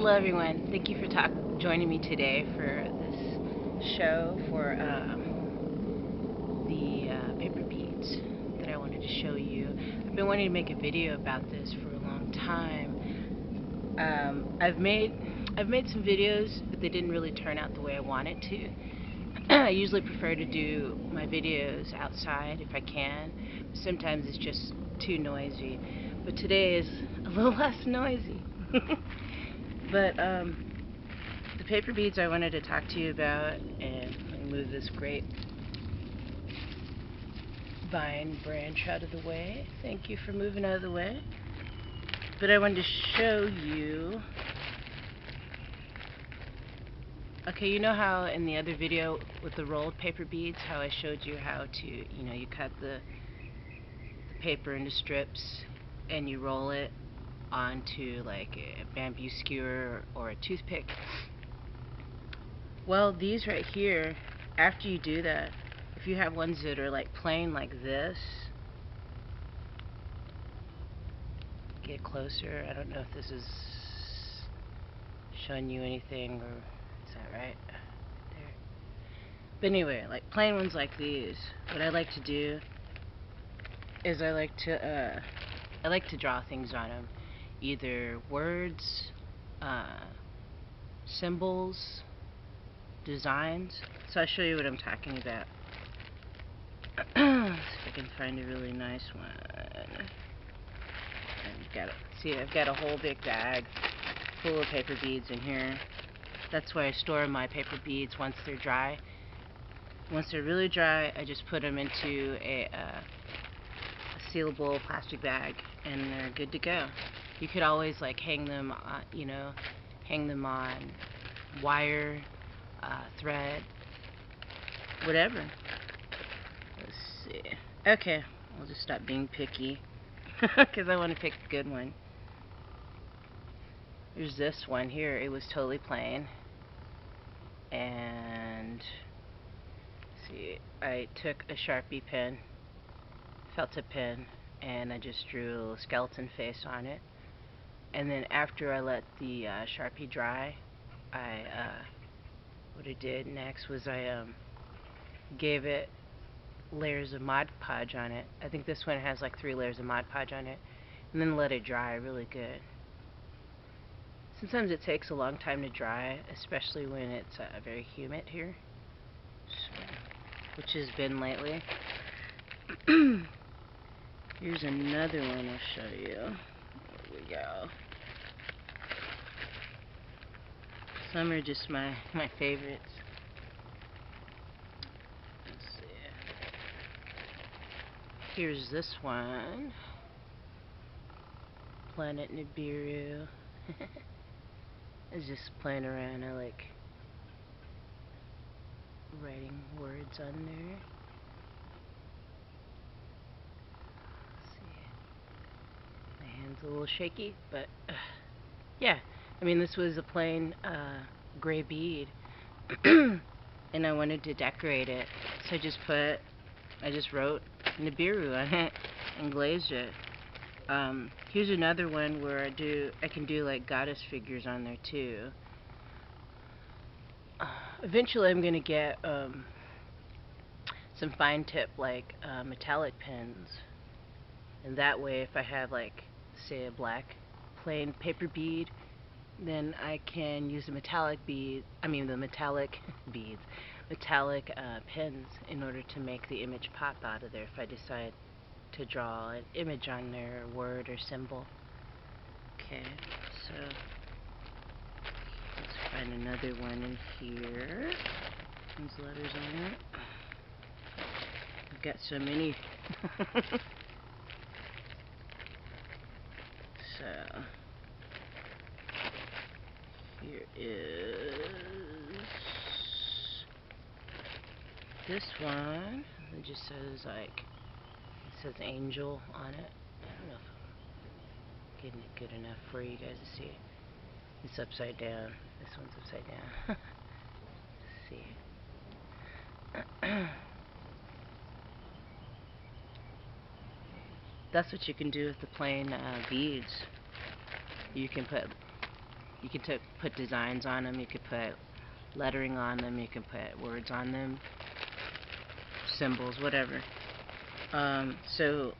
Hello everyone. Thank you for joining me today for this show for the paper beads that I wanted to show you. I've been wanting to make a video about this for a long time. I've made some videos, but they didn't really turn out the way I wanted to. I usually prefer to do my videos outside if I can. Sometimes it's just too noisy. But today is a little less noisy. But the paper beads I wanted to talk to you about, and let me move this great vine branch out of the way. Thank you for moving out of the way. But I wanted to show you. Okay, you know how in the other video with the rolled paper beads, how I showed you how to, you cut the paper into strips and you roll it onto like a bamboo skewer or a toothpick. Well, these right here, after you do that, if you have ones that are like plain like this, get closer. I don't know if this is showing you anything, or is that right? There. But anyway, like plain ones like these, what I like to do is I like to draw things on them, either words, symbols, designs. So I'll show you what I'm talking about. See if I can find a really nice one. I've got a whole big bag full of paper beads in here. That's where I store my paper beads once they're dry. Once they're really dry, I just put them into a sealable plastic bag, and they're good to go. You could always like hang them on wire, thread, whatever. Let's see. Okay, I'll just stop being picky because I want to pick a good one. There's this one here. It was totally plain, and see, I took a Sharpie pen, felt tip pen, and I just drew a little skeleton face on it. And then after I let the Sharpie dry, what I did next was I gave it layers of Mod Podge on it. I think this one has like 3 layers of Mod Podge on it, and then let it dry really good. Sometimes it takes a long time to dry, especially when it's very humid here, which has been lately. Here's another one I'll show you. There we go. Some are just my favorites. Let's see. Here's this one. Planet Nibiru. It's just playing around. I like writing words on there. Let's see. My hand's a little shaky, but yeah. I mean, this was a plain gray bead, and I wanted to decorate it, so I just wrote Nibiru on it and glazed it. Here's another one where I can do like goddess figures on there too. Eventually I'm going to get some fine tip like metallic pens, and that way if I have like say a black plain paper bead, then I can use the metallic beads metallic pens in order to make the image pop out of there if I decide to draw an image on there, word or symbol. Okay, so let's find another one in here. These letters on it. I've got so many. So here is this one. It just says it says angel on it. I don't know if I'm getting it good enough for you guys to see. It's upside down. This one's upside down. Let's see. That's what you can do with the plain beads. You can put You can put designs on them, you could put lettering on them, you can put words on them, symbols, whatever. So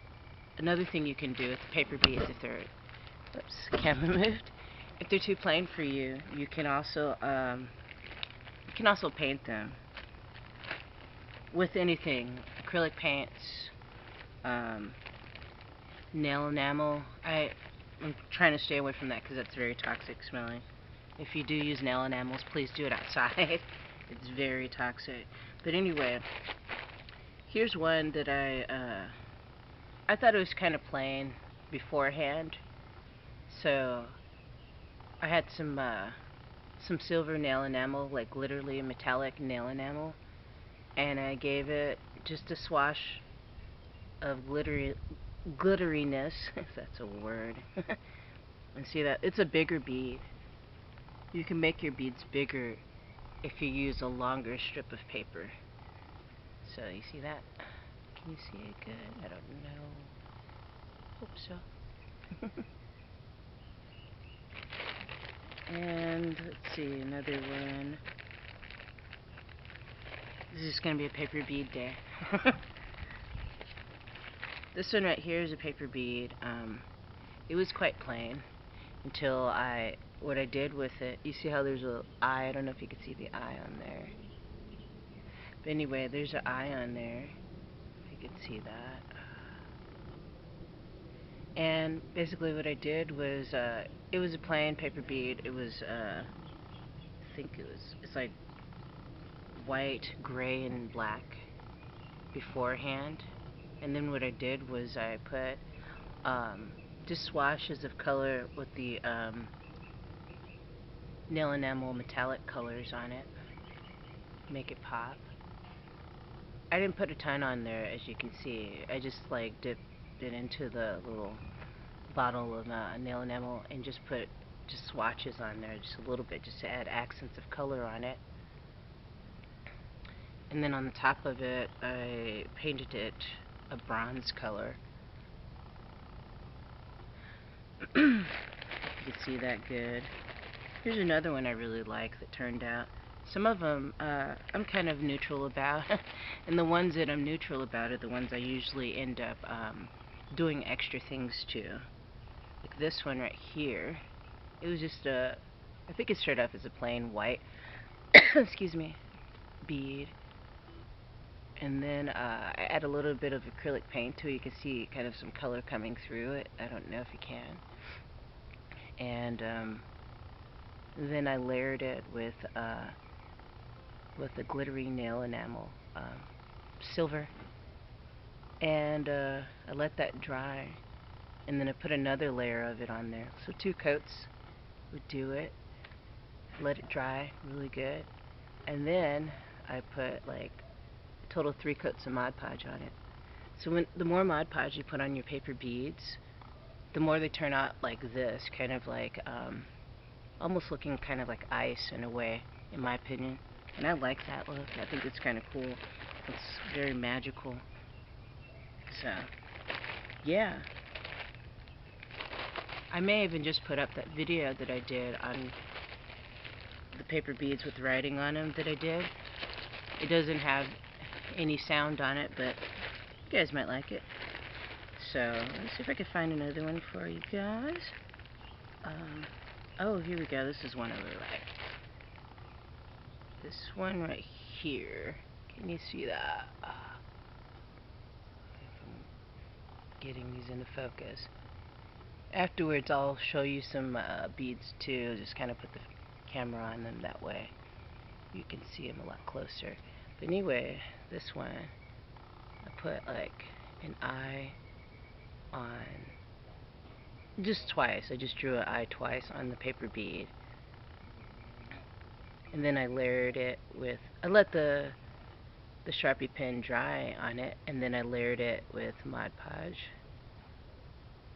another thing you can do with the paper beads, if they're, oops, camera moved, if they're too plain for you, you can also paint them with anything, acrylic paints, nail enamel. I'm trying to stay away from that because that's very toxic smelling. If you do use nail enamels, please do it outside. It's very toxic. But anyway, here's one that I thought it was kind of plain beforehand. So I had some silver nail enamel, like literally metallic nail enamel, and I gave it just a swash of glitteriness, if that's a word. And see that? It's a bigger bead. You can make your beads bigger if you use a longer strip of paper. So you see that? Can you see it good? I don't know. Hope so. And let's see, another one. This is going to be a paper bead day. This one right here is a paper bead. It was quite plain until what I did with it, you see how there's a eye? I don't know if you can see the eye on there. But anyway, there's an eye on there. If you can see that. And basically what I did was, it was a plain paper bead. It was, I think it's like white, gray, and black beforehand. And then what I did was I put just swashes of color with the nail enamel metallic colors on it. Make it pop. I didn't put a ton on there, as you can see. I just like dipped it into the little bottle of nail enamel and just put swatches on there, just a little bit, just to add accents of color on it. And then on the top of it, I painted it a bronze color. You can see that good. Here's another one I really like that turned out. Some of them I'm kind of neutral about, and the ones that I'm neutral about are the ones I usually end up doing extra things to. Like this one right here. It was just I think it started off as a plain white, excuse me, bead. And then I add a little bit of acrylic paint to it. You can see kind of some color coming through it. I don't know if you can. And then I layered it with the glittery nail enamel, silver. And I let that dry. And then I put another layer of it on there. So 2 coats would do it. Let it dry really good. And then I put like total 3 coats of Mod Podge on it. So the more Mod Podge you put on your paper beads, the more they turn out like this, kind of like almost looking kind of like ice in a way, in my opinion. And I like that look. I think it's kind of cool. It's very magical. So yeah, I may even just put up that video that I did on the paper beads with writing on them that I did. It doesn't have any sound on it, but you guys might like it. So let's see if I can find another one for you guys. Oh, here we go. This is one I really like. This one right here. Can you see that? If I'm getting these into focus. Afterwards, I'll show you some beads too. Just kind of put the camera on them that way. You can see them a lot closer. But anyway, this one, I put like an eye on, just twice. I just drew an eye twice on the paper bead. And then I layered it with, I let the Sharpie pen dry on it, and then I layered it with Mod Podge.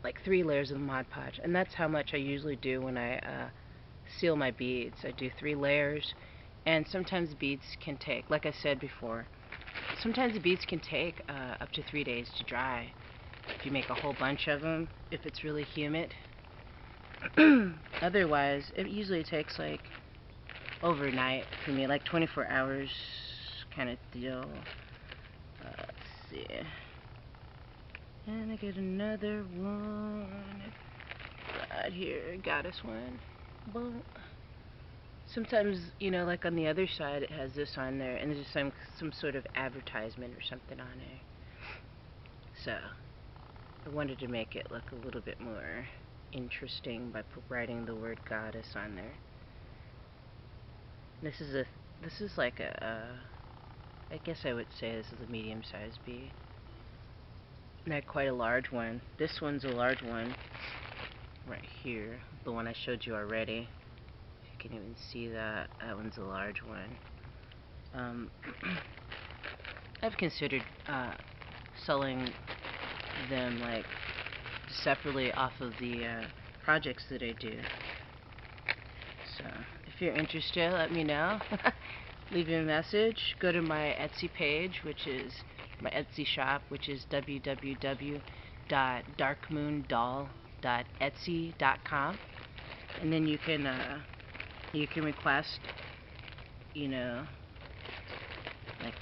Like 3 layers of Mod Podge. And that's how much I usually do when I seal my beads. I do 3 layers. And sometimes beads can take, like I said before, sometimes the beads can take up to 3 days to dry. If you make a whole bunch of them, if it's really humid. Otherwise, it usually takes like overnight for me, like 24 hours kind of deal. Let's see. And I get another one right here. Got us one. Boom. Sometimes, like on the other side, it has this on there, and there's some sort of advertisement or something on there. So, I wanted to make it look a little bit more interesting by writing the word goddess on there. This is like I guess I would say this is a medium-sized bead. Not quite a large one. This one's a large one right here, the one I showed you already. You can even see that. That one's a large one. I've considered selling them like separately off of the projects that I do. So if you're interested, let me know. Leave me a message. Go to my Etsy page, which is my Etsy shop, which is www.darkmoondoll.etsy.com, and then you can request, like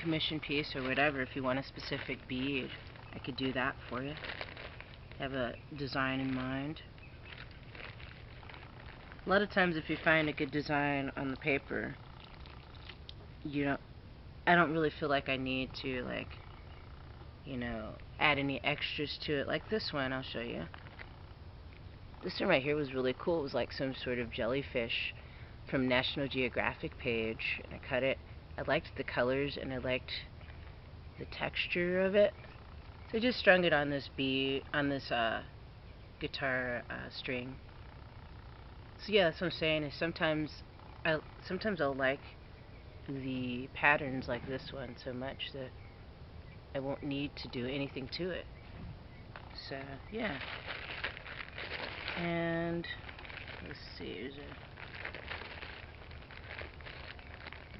commission piece or whatever. If you want a specific bead, I could do that for you. Have a design in mind. A lot of times, if you find a good design on the paper, I don't really feel like I need to, like, add any extras to it. Like this one, I'll show you. This one right here was really cool. It was like some sort of jellyfish from National Geographic page, and I cut it. I liked the colors, and I liked the texture of it. So I just strung it on this guitar string. So yeah, that's what I'm saying. Is sometimes I'll like the patterns like this one so much that I won't need to do anything to it. So yeah. And let's see, there's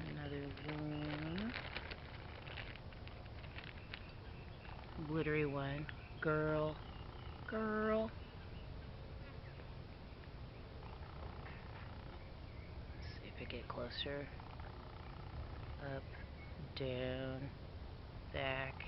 another one. Glittery one. Girl. Let's see if I get closer. Up, down, back,